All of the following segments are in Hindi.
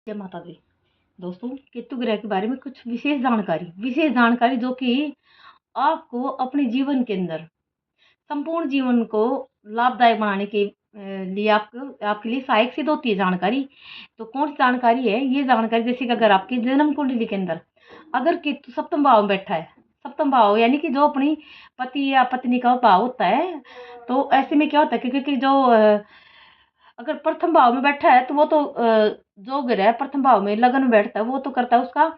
जय माता दी। दोस्तों, केतु ग्रह के बारे में कुछ विशेष जानकारी जो कि आपको अपने जीवन के अंदर संपूर्ण जीवन को लाभदायक बनाने के लिए आपके लिए सहायक सिद्ध होती है जानकारी। तो कौन सी जानकारी है ये जानकारी? जैसे कि अगर आपकी जन्म कुंडली के अंदर अगर केतु सप्तम भाव में बैठा है, सप्तम भाव यानी कि जो अपनी पति या पत्नी का भाव होता है, तो ऐसे में क्या होता है क्योंकि जो अगर प्रथम भाव में बैठा है तो वो तो जो ग्रह प्रथम भाव में लगन में बैठता है वो तो करता है उसका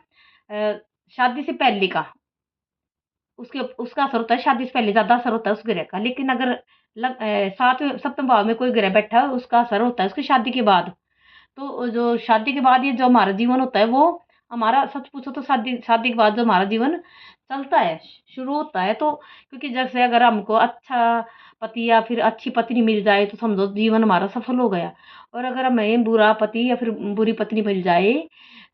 शादी से पहले का, उसके उसका असर होता है शादी से पहले, ज्यादा असर होता है उस ग्रह का। लेकिन अगर सातवें सप्तम भाव में कोई ग्रह बैठा है उसका असर होता है उसकी शादी के बाद। तो जो शादी के बाद ये जो हमारा जीवन होता है वो हमारा, सच पूछो तो शादी शादी के बाद जो हमारा जीवन चलता है, शुरू होता है। तो क्योंकि जैसे अगर हमको अच्छा पति या फिर अच्छी पत्नी मिल जाए तो समझो जीवन हमारा सफल हो गया। और अगर हमें बुरा पति या फिर बुरी पत्नी मिल जाए,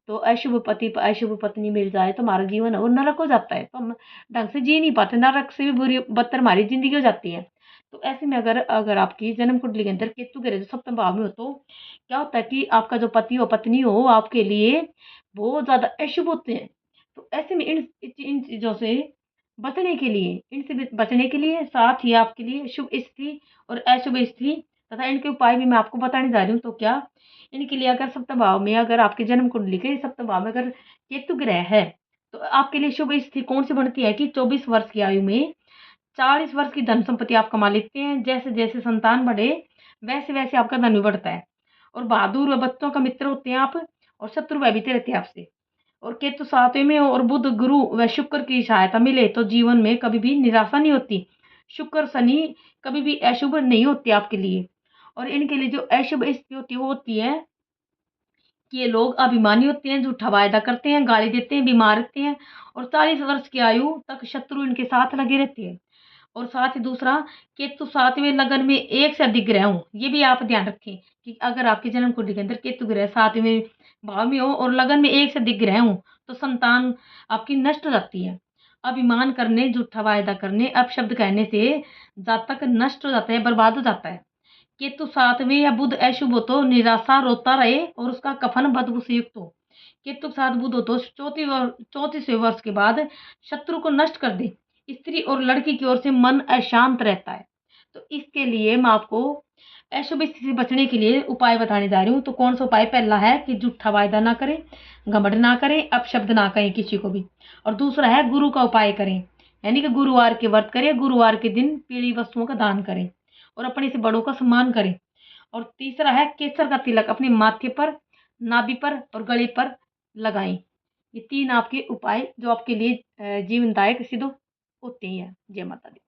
तो अशुभ पति अशुभ पत्नी मिल जाए तो हमारा जीवन वो नरक हो जाता है। तो हम ढंग से जी नहीं पाते, नरक से भी बुरी बदतर हमारी जिंदगी हो जाती है। तो ऐसे में अगर अगर आपकी जन्म कुंडली के अंदर केतु ग्रह जो सप्तम भाव में हो, तो क्या होता है कि आपका जो पति हो पत्नी हो आपके लिए बहुत ज्यादा अशुभ होते हैं। तो ऐसे में इन इन चीजों से बचने के लिए, इनसे बचने के लिए साथ ही आपके लिए शुभ स्त्री और अशुभ स्त्री तथा इनके उपाय भी मैं आपको बताने जा रही हूँ। तो क्या इनके लिए, अगर सप्तम भाव में अगर आपके जन्म कुंडली के सप्तम भाव में अगर केतु ग्रह है, तो आपके लिए शुभ स्थिति कौन सी बनती है कि 24 वर्ष की आयु में 40 वर्ष की धन संपत्ति आप कमा लेते हैं। जैसे जैसे संतान बढ़े वैसे वैसे आपका धन भी बढ़ता है। और बहादुर व बच्चों का मित्र होते हैं आप, और शत्रु भयभीत रहते हैं आपसे। और केतु सातवें में और बुध गुरु व शुक्र की सहायता मिले तो जीवन में कभी भी निराशा नहीं होती। शुक्र शनि कभी भी अशुभ नहीं होते आपके लिए। और इनके लिए जो अशुभ स्थिति होती है वो होती है कि ये लोग अभिमानी होते हैं, झूठा वायदा करते हैं, गाली देते हैं, बीमार रहते हैं, और 40 वर्ष की आयु तक शत्रु इनके साथ लगे रहते हैं। और साथ ही दूसरा, केतु सातवें लगन में एक से अधिक ग्रह हो, ये भी आप ध्यान रखें कि अगर आपके जन्म कुंडली के अंदर केतु ग्रह सातवें भाव में हो और लगन में एक से अधिक ग्रह हो, तो संतान आपकी नष्ट हो जाती है। अभिमान करने, झूठा वायदा करने, अपशब्द कहने से जातक नष्ट हो जाता है, बर्बाद हो जाता है। केतु सातवें या बुध अशुभ हो तो निराशा रोता रहे और उसका कफन बदबू से युक्त हो। केतु के साथ बुध हो तो 34वें वर्ष के बाद शत्रु को नष्ट कर दे। स्त्री और लड़की की ओर से मन अशांत रहता है। तो इसके लिए मैं आपको अशुभ स्थिति से बचने के लिए उपाय बताने जा रही हूँ। तो कौन सा उपाय? पहला है कि झूठा वायदा ना करें, घमंड ना करें, अपशब्द ना कहें किसी को भी। और दूसरा है गुरु का उपाय करें, यानी कि गुरुवार के व्रत करें, गुरुवार के दिन पीली वस्तुओं का दान करें और अपने से बड़ों का सम्मान करें। और तीसरा है केसर का तिलक अपने माथे पर, नाभि पर और गले पर लगाएं। ये तीन आपके उपाय जो आपके लिए जीवनदायक सिद्ध होते हैं। जय माता दी।